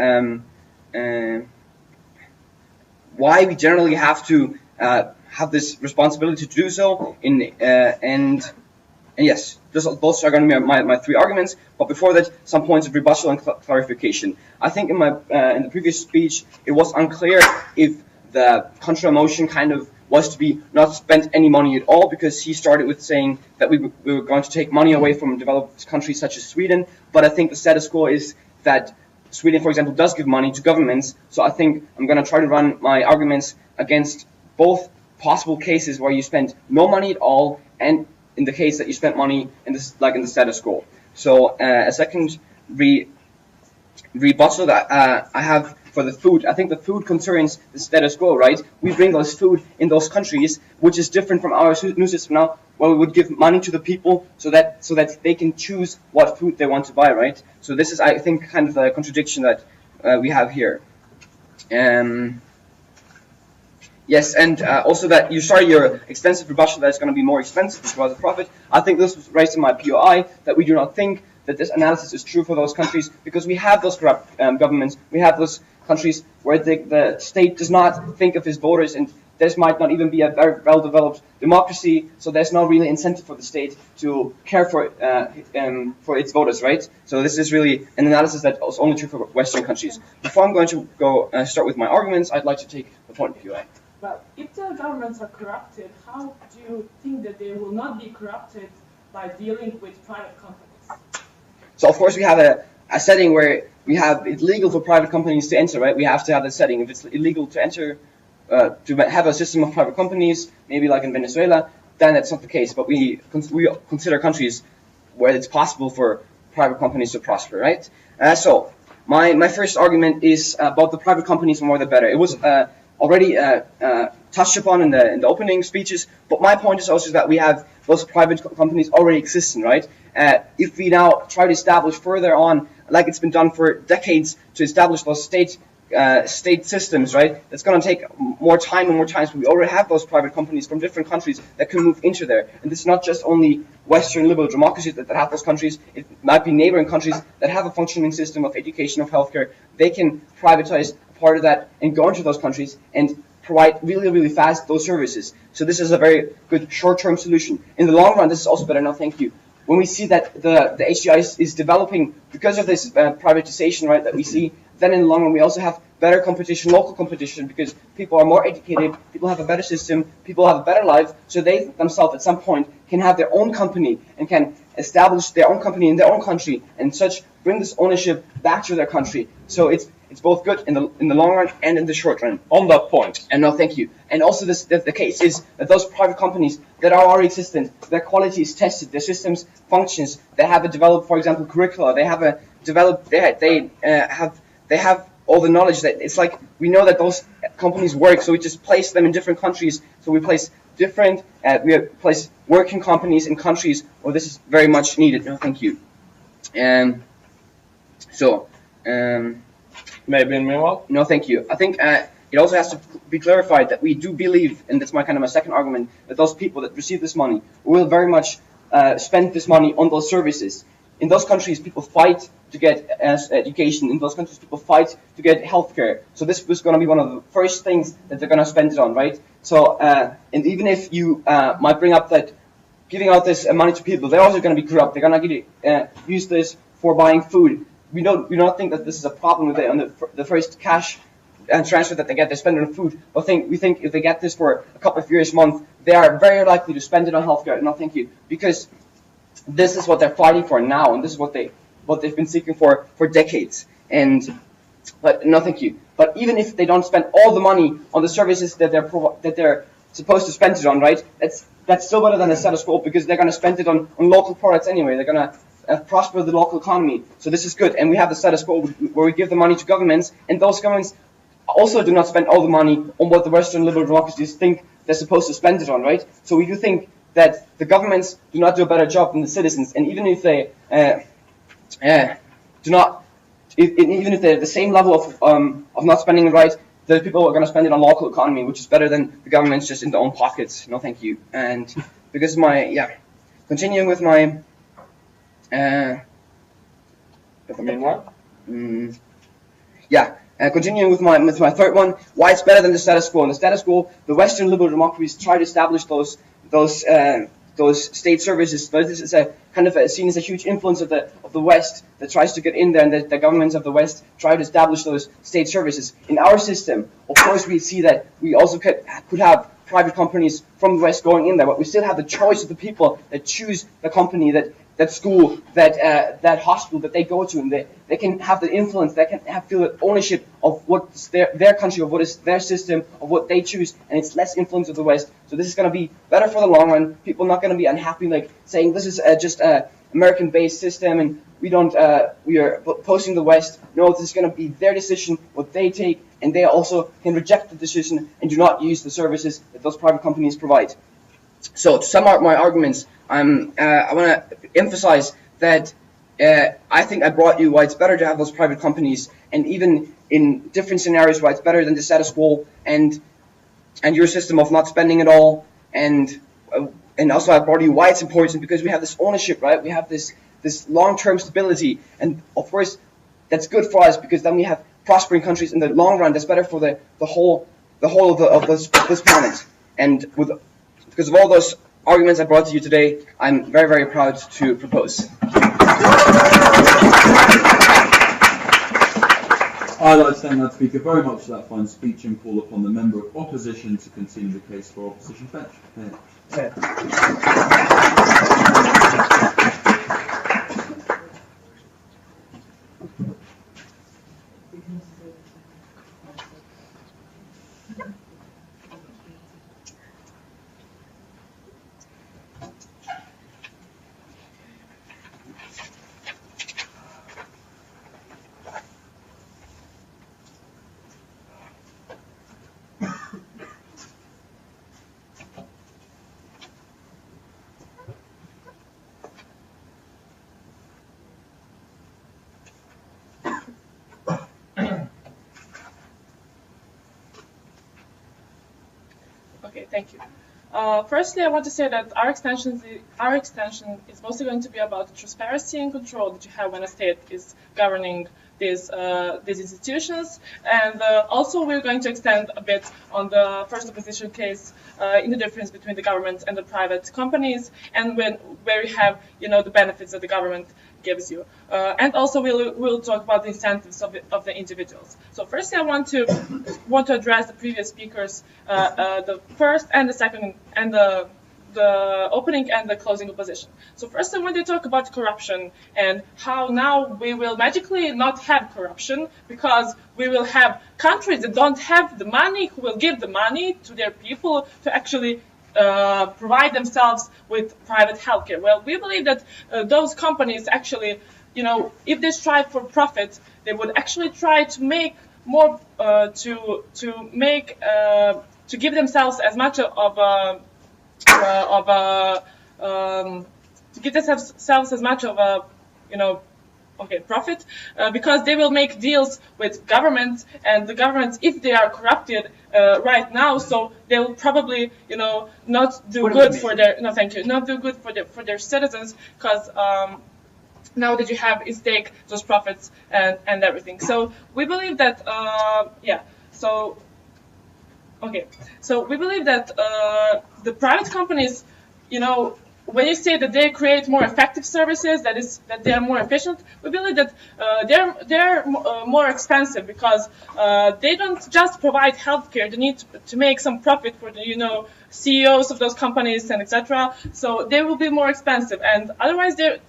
why we generally have to have this responsibility to do so, and yes, those are going to be my three arguments. But before that, some points of rebuttal and clarification. I think in the previous speech, it was unclear if the contra motion kind of was to be not spend any money at all, because he started with saying that we were going to take money away from developed countries such as Sweden. But I think the status quo is that Sweden, for example, does give money to governments. So I think I'm going to try to run my arguments against both possible cases where you spend no money at all, and in the case that you spent money in this, like in the status quo. So a second rebuttal that I have for the food. I think the food concerns the status quo, right? We bring those food in those countries, which is different from our new system now, where we would give money to the people so that they can choose what food they want to buy, right? So this is, I think, kind of the contradiction that we have here. Yes, and also that you started your extensive rebuttal that it's going to be more expensive because of profit. I think this was raised in my POI, that we do not think that this analysis is true for those countries, because we have those corrupt governments, we have those countries where the state does not think of his voters, and this might not even be a very well-developed democracy, so there's no really incentive for the state to care for its voters, right? So this is really an analysis that is only true for Western countries. Before I'm going to go start with my arguments, I'd like to take the point of POI. Well, if the governments are corrupted, how do you think that they will not be corrupted by dealing with private companies? So of course we have a setting where we have it's legal for private companies to enter, right? We have to have that setting. If it's illegal to enter, to have a system of private companies, maybe like in Venezuela, then that's not the case. But we consider countries where it's possible for private companies to prosper, right? So My first argument is about the private companies, the more the better. It was already touched upon in the opening speeches, but my point is also that we have those private companies already existing, right? If we now try to establish further on, like it's been done for decades, to establish those state systems, right? It's going to take more time and more time. So we already have those private companies from different countries that can move into there. And it's not just only Western liberal democracies that have those countries. It might be neighboring countries that have a functioning system of education, of healthcare. They can privatize part of that and go into those countries and provide really, really fast those services. So this is a very good short-term solution. In the long run, this is also better. No, thank you. When we see that the HDI is developing because of this privatization, right, that we see, then in the long run we also have better competition, local competition, because people are more educated, people have a better system, people have a better life, so they themselves at some point can have their own company and can establish their own company in their own country and such bring this ownership back to their country. So it's both good in the long run and in the short run. On that point. And no, thank you. And also the case is that those private companies that are already existent, their quality is tested, their systems functions, they have a developed, for example, curricula, they have a developed, they have all the knowledge that it's like we know that those companies work, so we just place them in different countries. So we place working companies in countries where this is very much needed. No, thank you. Maybe in meanwhile? No, thank you. I think it also has to be clarified that we do believe, and that's my second argument, that those people that receive this money will very much spend this money on those services. In those countries, people fight to get education. In those countries, people fight to get healthcare. So this was going to be one of the first things that they're going to spend it on, right? So, and even if you might bring up that giving out this money to people, they're also going to be corrupt. They're going to use this for buying food. We don't think that this is a problem with it on the first cash and transfer that they get. They spend it on food. But we think if they get this for a couple of years, month, they are very likely to spend it on healthcare. No, thank you, because this is what they're fighting for now, and this is what they've been seeking for decades. But no, thank you. But even if they don't spend all the money on the services that they're supposed to spend it on, right? That's still better than the status quo, because they're going to spend it on local products anyway. They're going to prosper the local economy. So this is good. And we have the status quo where we give the money to governments, and those governments also do not spend all the money on what the Western liberal democracies think they're supposed to spend it on, right? So we do think that the governments do not do a better job than the citizens, and even if they even if they're at the same level of not spending it right, the people are going to spend it on local economy, which is better than the governments just in their own pockets. No, thank you. And because continuing with my continuing with my third one, why it's better than the status quo. In the status quo, the Western liberal democracies try to establish those state services, but this is a kind of seen as a huge influence of the West that tries to get in there, and the governments of the West try to establish those state services. In our system, of course, we see that we also could have private companies from the West going in there, but we still have the choice of the people that choose the company, that school, that hospital that they go to, and they can have the influence, they can feel the ownership of what's their country, of what is their system, of what they choose, and it's less influence of the West. So this is going to be better for the long run. People are not going to be unhappy, like saying this is just a American-based system, and we are opposing the West. No, this is going to be their decision, what they take, and they also can reject the decision and do not use the services that those private companies provide. So to sum up my arguments, I want to emphasize that I think I brought you why it's better to have those private companies, and even in different scenarios why it's better than the status quo and your system of not spending it all, and also I brought you why it's important, because we have this ownership, right? We have this long-term stability, and of course that's good for us, because then we have prospering countries in the long run. That's better for the whole of this planet. And because of all those arguments I brought to you today, I'm very, very proud to propose. I'd like to thank that speaker very much for that fine speech and call upon the member of opposition to continue the case for opposition bench. Okay, thank you. Firstly, I want to say that our extension is mostly going to be about the transparency and control that you have when a state is governing these institutions, and also we're going to extend a bit on the first opposition case in the difference between the government and the private companies, and where you have the benefits that the government gives you, and also we'll talk about the incentives of the individuals. So firstly, I want to address the previous speakers, the first and the second and the opening and the closing opposition. So first, when they talk about corruption and how now we will magically not have corruption because we will have countries that don't have the money who will give the money to their people to actually provide themselves with private healthcare. Well, we believe that those companies actually, if they strive for profit, they would actually try to make more, to give themselves as much profit, because they will make deals with governments, and the governments, if they are corrupted right now, so they will probably, not do good for their, not do good for their citizens, because now that you have at stake those profits and everything. So we believe that, so we believe that the private companies, when you say that they create more effective services, that they are more efficient, we believe that they're more expensive, because they don't just provide healthcare. They need to make some profit for the CEOs of those companies and etc. So they will be more expensive, and otherwise they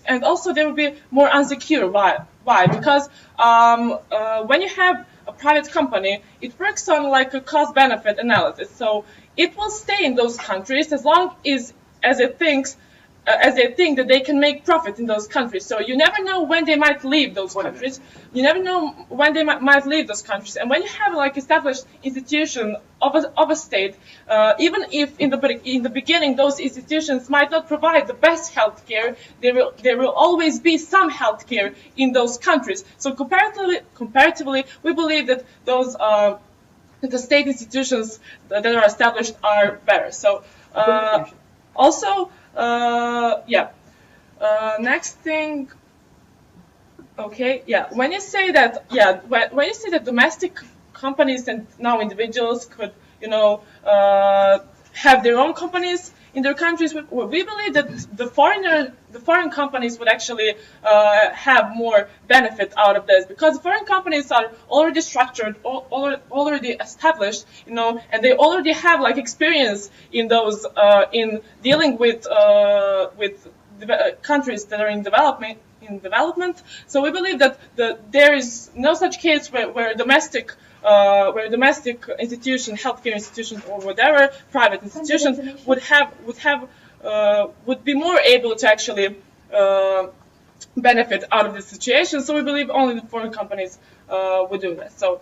will be more unsecure. Why? Because when you have a private company, it works on like a cost-benefit analysis. So it will stay in those countries as long as it thinks, as they think that they can make profit in those countries. So you never know when they might leave those countries. You never know when they might leave those countries. And when you have like established institution of a state, even if in the beginning those institutions might not provide the best healthcare, there will always be some healthcare in those countries. So comparatively, we believe that those that the state institutions that are established are better. So also. Next thing. Okay. Yeah. When you say that, when you say that domestic companies and now individuals could, have their own companies in their countries, we believe that the foreign companies would actually have more benefit out of this, because foreign companies are already structured, already established, and they already have like experience in those in dealing with countries that are in development. So we believe that there is no such case where domestic institution, healthcare institutions, or whatever private institutions would be more able to actually benefit out of this situation. So we believe only the foreign companies would do this. So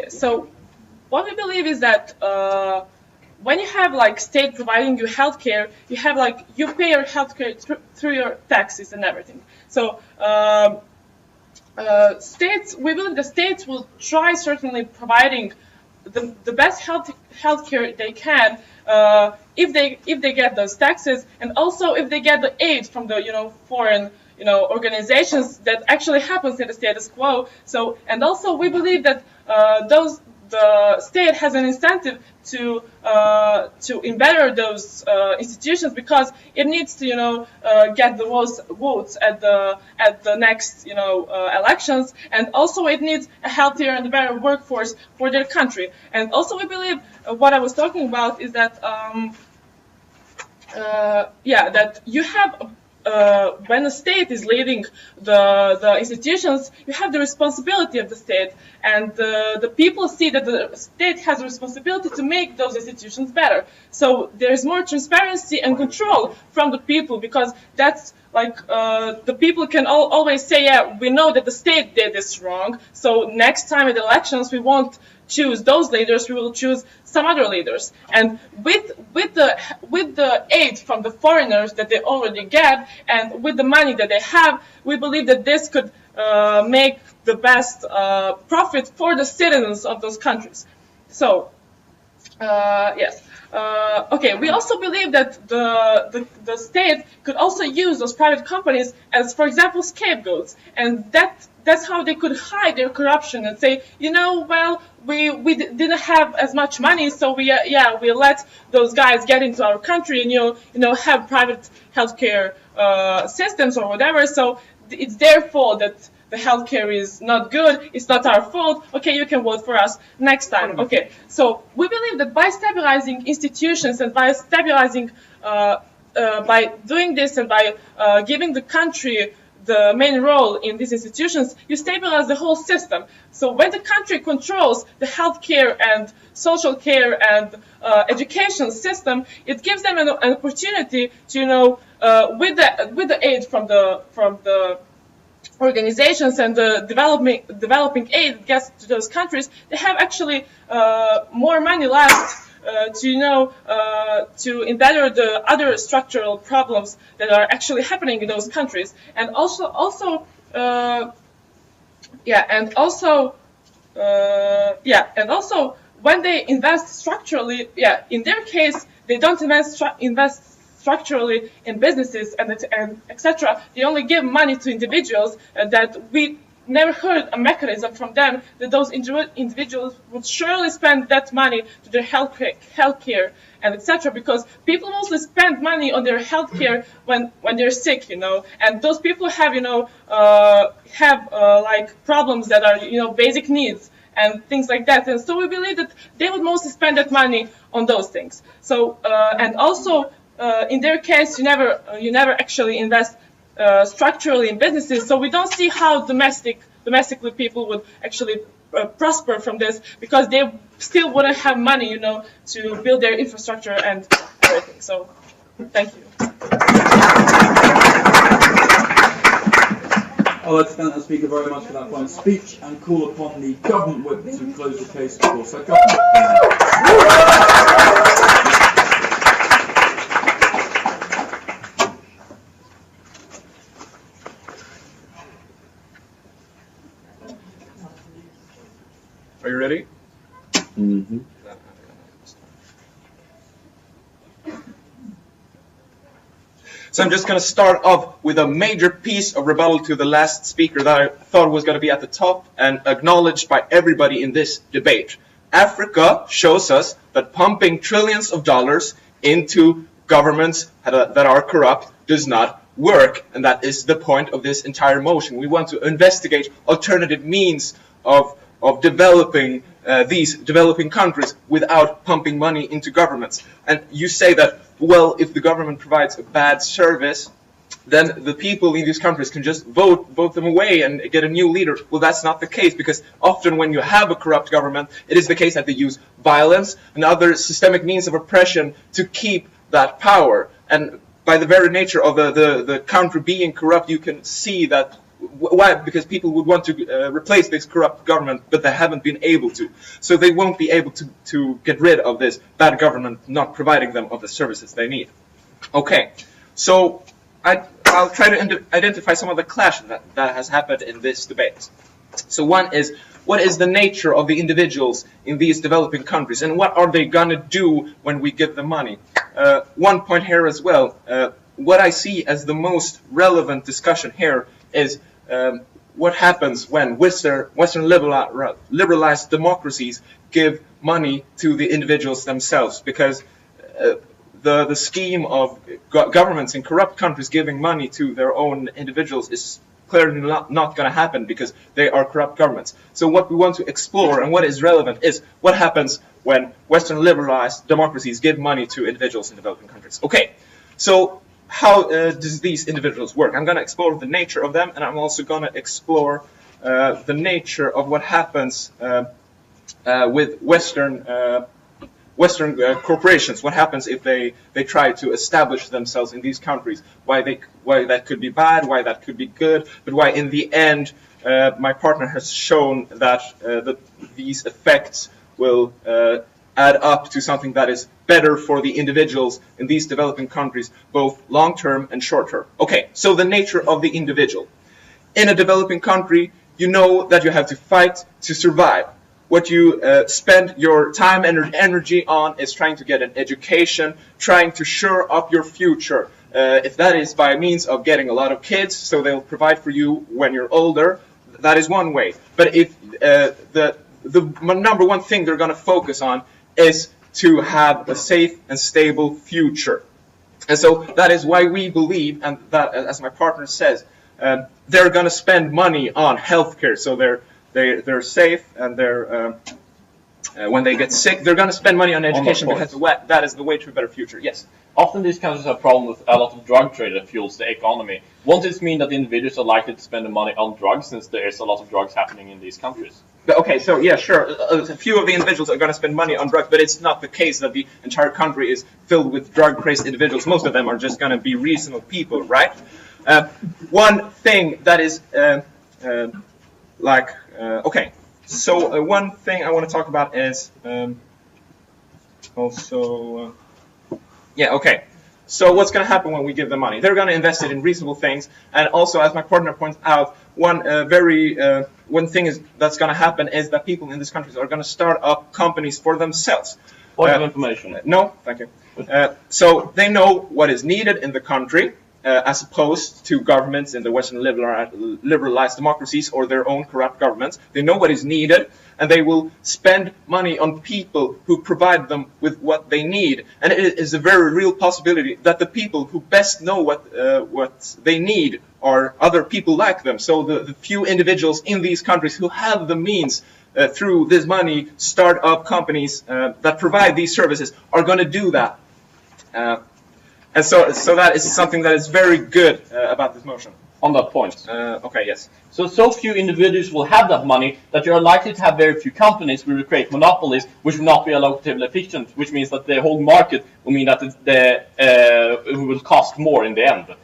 So what we believe is that when you have like state providing you healthcare, you pay your healthcare through your taxes and everything. So we believe the states will try certainly providing the best healthcare they can if they get those taxes, and also if they get the aid from the foreign organizations that actually happens in the status quo. So, and also we believe that the state has an incentive to better those institutions, because it needs to get the most votes at the next elections, and also it needs a healthier and better workforce for their country. And also we believe what I was talking about is that that you have when the state is leading the institutions, you have the responsibility of the state, and the people see that the state has a responsibility to make those institutions better. So there's more transparency and control from the people, because that's like the people can always say, yeah, we know that the state did this wrong, so next time at the elections we won't choose those leaders, we will choose some other leaders. And with the aid from the foreigners that they already get, and with the money that they have, we believe that this could make the best profit for the citizens of those countries. So, yes. Okay, we also believe that the state could also use those private companies as, for example, scapegoats, and that's how they could hide their corruption and say, you know, well, we didn't have as much money, so we let those guys get into our country and have private healthcare systems or whatever. So it's their fault that the healthcare is not good. It's not our fault. Okay, you can vote for us next time. Okay, so we believe that by stabilizing institutions and by stabilizing, by doing this and by giving the country the main role in these institutions, you stabilize the whole system. So when the country controls the healthcare and social care and education system, it gives them an opportunity to, with the aid from the organizations and the developing aid gets to those countries, they have actually more money left to embetter the other structural problems that are actually happening in those countries, and also when they invest structurally, in their case they don't invest structurally in businesses and etc. They only give money to individuals that we never heard a mechanism from them that those individuals would surely spend that money to their healthcare and etc. Because people mostly spend money on their healthcare when they're sick, and those people have like problems that are basic needs and things like that. And so we believe that they would mostly spend that money on those things. So and also in their case, you never actually invest structurally in businesses, so we don't see how domestically people would actually prosper from this, because they still wouldn't have money, to build their infrastructure and everything. So, thank you. I'd like to thank the speaker very much for that fine speech and call upon the government whip to close the case, of course. So, government. Are you ready? Mm-hmm. So I'm just going to start off with a major piece of rebuttal to the last speaker that I thought was going to be at the top and acknowledged by everybody in this debate. Africa shows us that pumping trillions of dollars into governments that are corrupt does not work, and that is the point of this entire motion. We want to investigate alternative means of developing these developing countries without pumping money into governments. And you say that, well, if the government provides a bad service, then the people in these countries can just vote them away and get a new leader. Well, that's not the case, because often when you have a corrupt government, it is the case that they use violence and other systemic means of oppression to keep that power. And by the very nature of the country being corrupt, you can see that. Why? Because people would want to replace this corrupt government, but they haven't been able to. So they won't be able to get rid of this bad government not providing them of the services they need. Okay, so I'll try to identify some of the clash that has happened in this debate. So one is, what is the nature of the individuals in these developing countries, and what are they going to do when we give them money? One point here as well, what I see as the most relevant discussion here is what happens when Western liberalized democracies give money to the individuals themselves, because the scheme of governments in corrupt countries giving money to their own individuals is clearly not going to happen, because they are corrupt governments. So what we want to explore and what is relevant is what happens when Western liberalized democracies give money to individuals in developing countries. Okay, so how does these individuals work? I'm going to explore the nature of them, and I'm also going to explore the nature of what happens with Western corporations. What happens if they try to establish themselves in these countries? Why that could be bad, why that could be good, but why in the end my partner has shown that these effects will add up to something that is better for the individuals in these developing countries, both long-term and short-term. Okay, so the nature of the individual. in a developing country, you know that you have to fight to survive. What you spend your time and energy on is trying to get an education, trying to shore up your future. If that is by means of getting a lot of kids, so they'll provide for you when you're older, that is one way. But if the number one thing they're going to focus on is to have a safe and stable future. And so that is why we believe, and that, as my partner says, they're going to spend money on healthcare. So they're safe, and they're when they get sick, they're going to spend money on education because that is the way to a better future. Yes. Often these countries have a problem with a lot of drug trade that fuels the economy. Won't this mean that the individuals are likely to spend the money on drugs, since there is a lot of drugs happening in these countries? Okay, so yeah, sure. A few of the individuals are going to spend money on drugs, but it's not the case that the entire country is filled with drug-crazed individuals. Most of them are just going to be reasonable people, right? One thing that is okay. So one thing I want to talk about is yeah, okay. So what's going to happen when we give them money? They're going to invest it in reasonable things, and also, as my partner points out, one thing that's going to happen is that people in these countries are going to start up companies for themselves. What information? No, thank you. So they know what is needed in the country, as opposed to governments in the Western liberalized democracies or their own corrupt governments. They know what is needed, and they will spend money on people who provide them with what they need. And it is a very real possibility that the people who best know what they need are other people like them. So the few individuals in these countries who have the means through this money start up companies that provide these services are going to do that. And so that is something that is very good about this motion. On that point. Okay, yes. So few individuals will have that money that you are likely to have very few companies will create monopolies, which will not be allocatively efficient, which means that the whole market will mean that it will cost more in the end.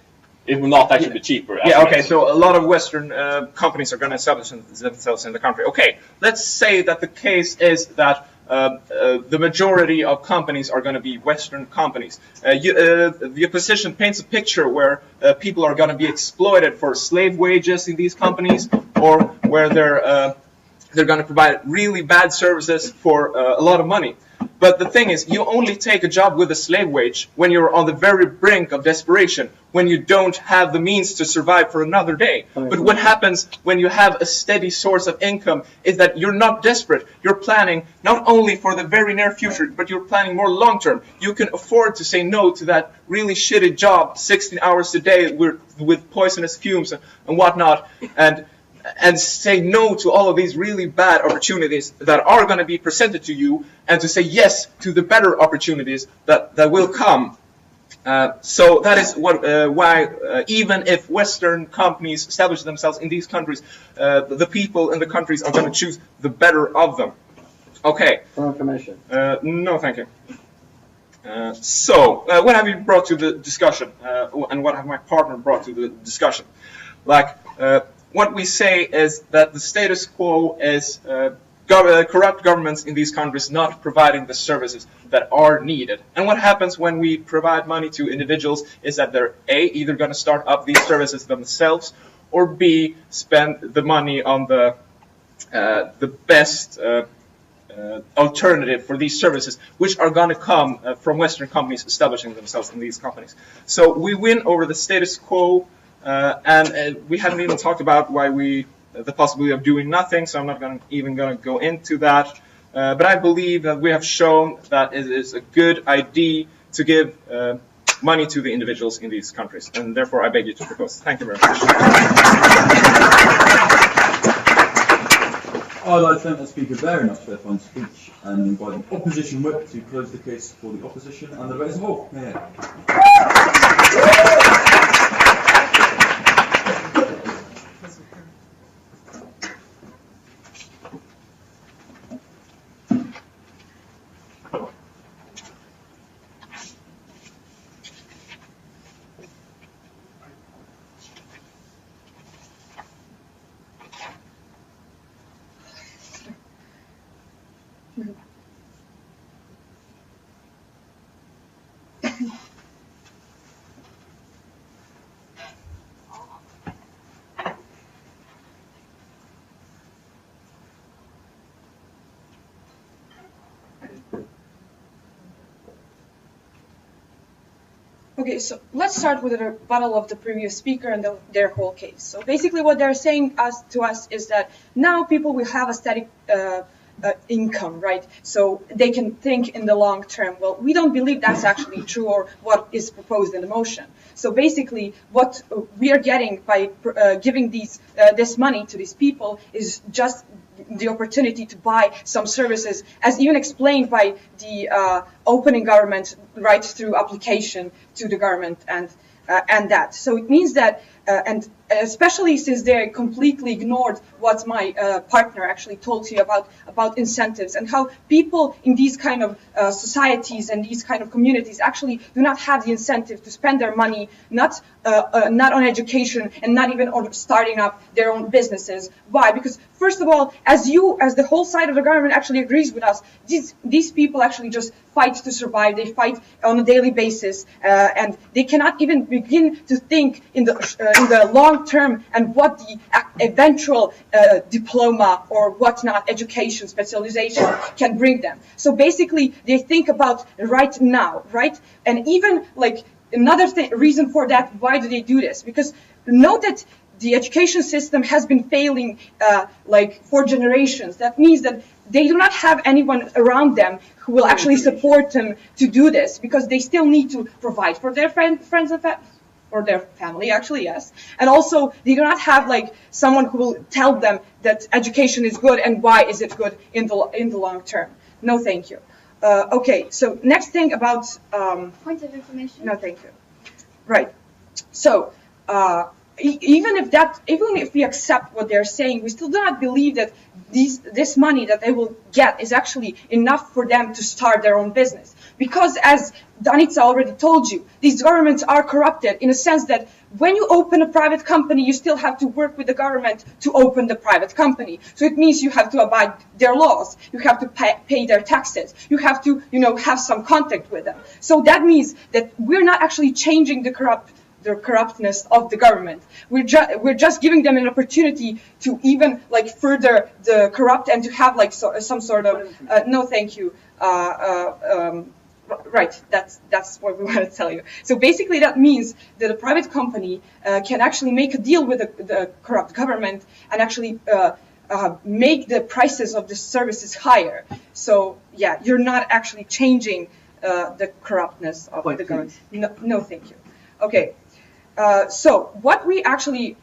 It will not actually be cheaper. Yeah, okay, so a lot of Western companies are going to establish themselves in the country. Okay, let's say that the case is that the majority of companies are going to be Western companies. The opposition paints a picture where people are going to be exploited for slave wages in these companies, or where they're going to provide really bad services for a lot of money. But the thing is, you only take a job with a slave wage when you're on the very brink of desperation, when you don't have the means to survive for another day. But what happens when you have a steady source of income is that you're not desperate. You're planning not only for the very near future, but you're planning more long term. You can afford to say no to that really shitty job, 16 hours a day with poisonous fumes and whatnot, and say no to all of these really bad opportunities that are going to be presented to you, and to say yes to the better opportunities that will come. So that is why even if Western companies establish themselves in these countries, the people in the countries are going to choose the better of them. Okay. For information. No, thank you. So what have you brought to the discussion, and what have my partner brought to the discussion? What we say is that the status quo is corrupt governments in these countries not providing the services that are needed. And what happens when we provide money to individuals is that they're either going to start up these services themselves, or B, spend the money on the best alternative for these services, which are going to come from Western companies establishing themselves in these companies. So we win over the status quo. And we haven't even talked about the possibility of doing nothing, so I'm not even going to go into that. But I believe that we have shown that it is a good idea to give money to the individuals in these countries, and therefore I beg you to propose. Thank you very much. I'd like to thank the speaker very much for their fine speech, and invite the opposition whip to close the case for the opposition and the debate as a whole. Yeah. Okay, so let's start with a rebuttal of the previous speaker and their whole case. So basically what they're saying to us is that now people will have a steady income, right? So they can think in the long term. Well, we don't believe that's actually true or what is proposed in the motion. So basically what we are getting by giving this money to these people is just the opportunity to buy some services, as even explained by the opening government right through application to the government and that. So it means that, and especially since they completely ignored what my partner actually told you about incentives and how people in these kind of societies and these kind of communities actually do not have the incentive to spend their money not on education and not even on starting up their own businesses. Why? Because first of all, as the whole side of the government actually agrees with us, these people actually just fight to survive. They fight on a daily basis, and they cannot even begin to think in the long term and what the eventual diploma or whatnot, education, specialization can bring them. So basically, they think about right now, right? And even like another reason for that, why do they do this? Because note that the education system has been failing like for generations. That means that they do not have anyone around them who will actually support them to do this, because they still need to provide for their friends and or their family, actually, yes. And also, they do not have like someone who will tell them that education is good and why is it good in the long term. No, thank you. Okay, so next thing about point of information. No, thank you. Right. So even if we accept what they're saying, we still do not believe that this money that they will get is actually enough for them to start their own business. Because as Danica already told you, these governments are corrupted in a sense that when you open a private company, you still have to work with the government to open the private company. So it means you have to abide their laws. You have to pay their taxes. You have to, have some contact with them. So that means that we're not actually changing the corruptness of the government. We're just giving them an opportunity to even like further the corrupt and to have like some sort of no, thank you. Right, that's what we want to tell you. So basically that means that a private company can actually make a deal with the corrupt government and actually make the prices of the services higher. So yeah, you're not actually changing the corruptness of the government. No, thank you. Okay, so what we actually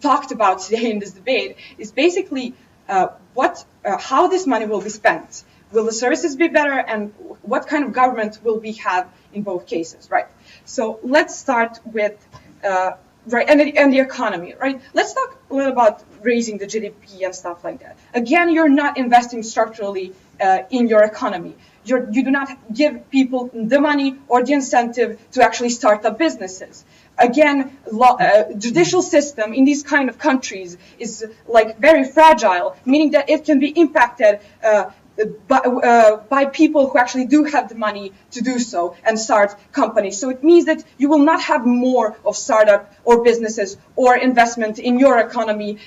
talked about today in this debate is basically how this money will be spent. Will the services be better, and what kind of government will we have in both cases, right? So let's start with, and the economy, right? Let's talk a little about raising the GDP and stuff like that. Again, you're not investing structurally in your economy. You do not give people the money or the incentive to actually start up businesses. Again, judicial system in these kind of countries is like very fragile, meaning that it can be impacted by people who actually do have the money to do so and start companies. So it means that you will not have more of startup or businesses or investment in your economy,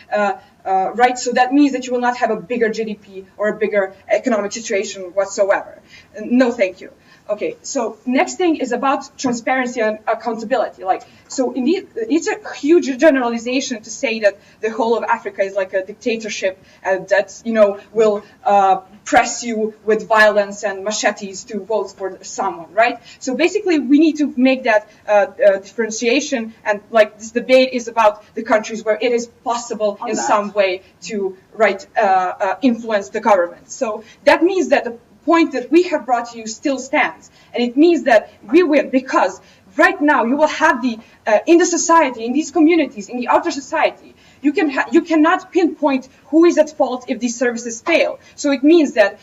right? So that means that you will not have a bigger GDP or a bigger economic situation whatsoever. No, thank you. Okay, so next thing is about transparency and accountability. It's a huge generalization to say that the whole of Africa is like a dictatorship that will press you with violence and machetes to vote for someone, right? So basically, we need to make that differentiation, and like this debate is about the countries where it is possible in some way to influence the government. So that means that the point that we have brought to you still stands, and it means that we win because right now you will have in the society, in these communities, in the outer society, you cannot pinpoint who is at fault if these services fail. So it means that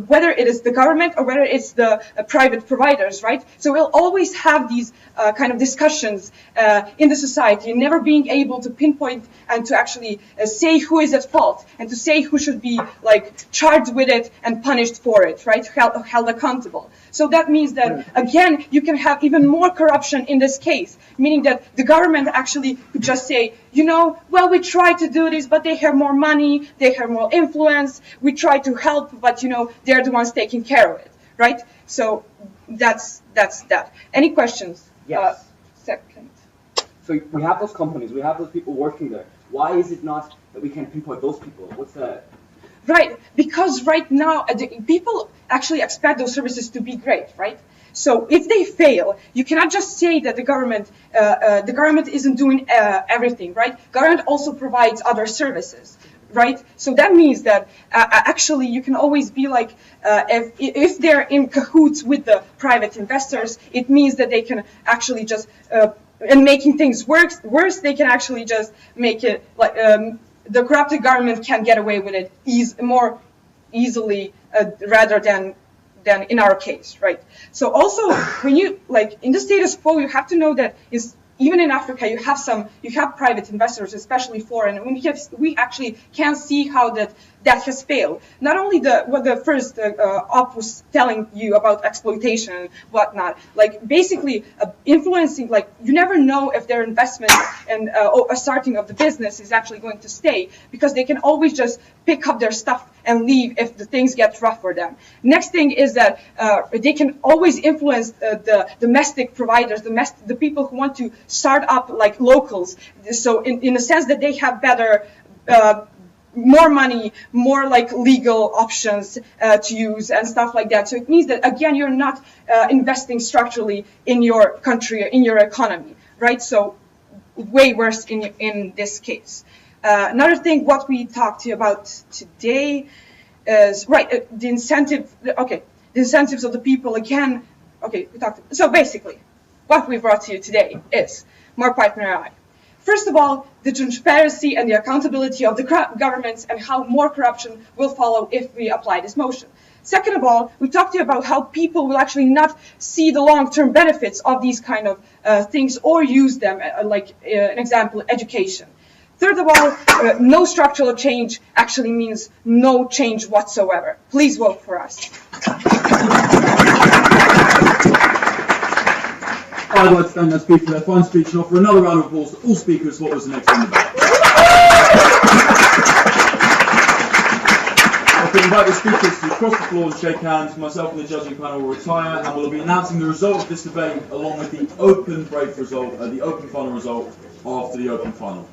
whether it is the government or whether it's the private providers, right? So we'll always have these kind of discussions in the society, never being able to pinpoint and to actually say who is at fault and to say who should be charged with it and punished for it, right? Held accountable. So that means that, again, you can have even more corruption in this case, meaning that the government actually could just say, well, we try to do this, but they have more money, they have more influence, we try to help, but, they're the ones taking care of it, right? So that's that. Any questions? Yes. Second. So we have those companies, we have those people working there. Why is it not that we can pinpoint those people? What's that? Right, because right now people actually expect those services to be great, right? So if they fail, you cannot just say that the government isn't doing everything, right? Government also provides other services, right? So that means that actually you can always be like, if they're in cahoots with the private investors, it means that they can actually just and making things worse, they can actually just make it like the corrupted government can get away with it more easily rather than in our case, right? So also, when you like in the status quo, you have to know that even in Africa, you have private investors, especially foreign, and we actually can see how that has failed. Not only what the first op was telling you about exploitation and whatnot, like basically influencing, like you never know if their investment and a starting of the business is actually going to stay, because they can always just pick up their stuff and leave if the things get rough for them. Next thing is that they can always influence the domestic providers, the people who want to start up like locals. So in a sense that they have better, more money, more like legal options to use and stuff like that. So it means that again, you're not investing structurally in your country or in your economy, right? So way worse in this case. Another thing, what we talked to you about today is the incentive. Okay, the incentives of the people again. Okay, we talked. So basically, what we brought to you today is more partner eye. First of all, the transparency and the accountability of the governments and how more corruption will follow if we apply this motion. Second of all, we talked to you about how people will actually not see the long-term benefits of these kind of things or use them, like an example, education. Third of all, no structural change actually means no change whatsoever. Please vote for us. I'd like to thank that speaker for their fine speech and offer another round of applause to all speakers. What was the next on the back? I can invite the speakers to cross the floor and shake hands. Myself and the judging panel will retire, and we'll be announcing the result of this debate along with the open break result, the open final result after the open final.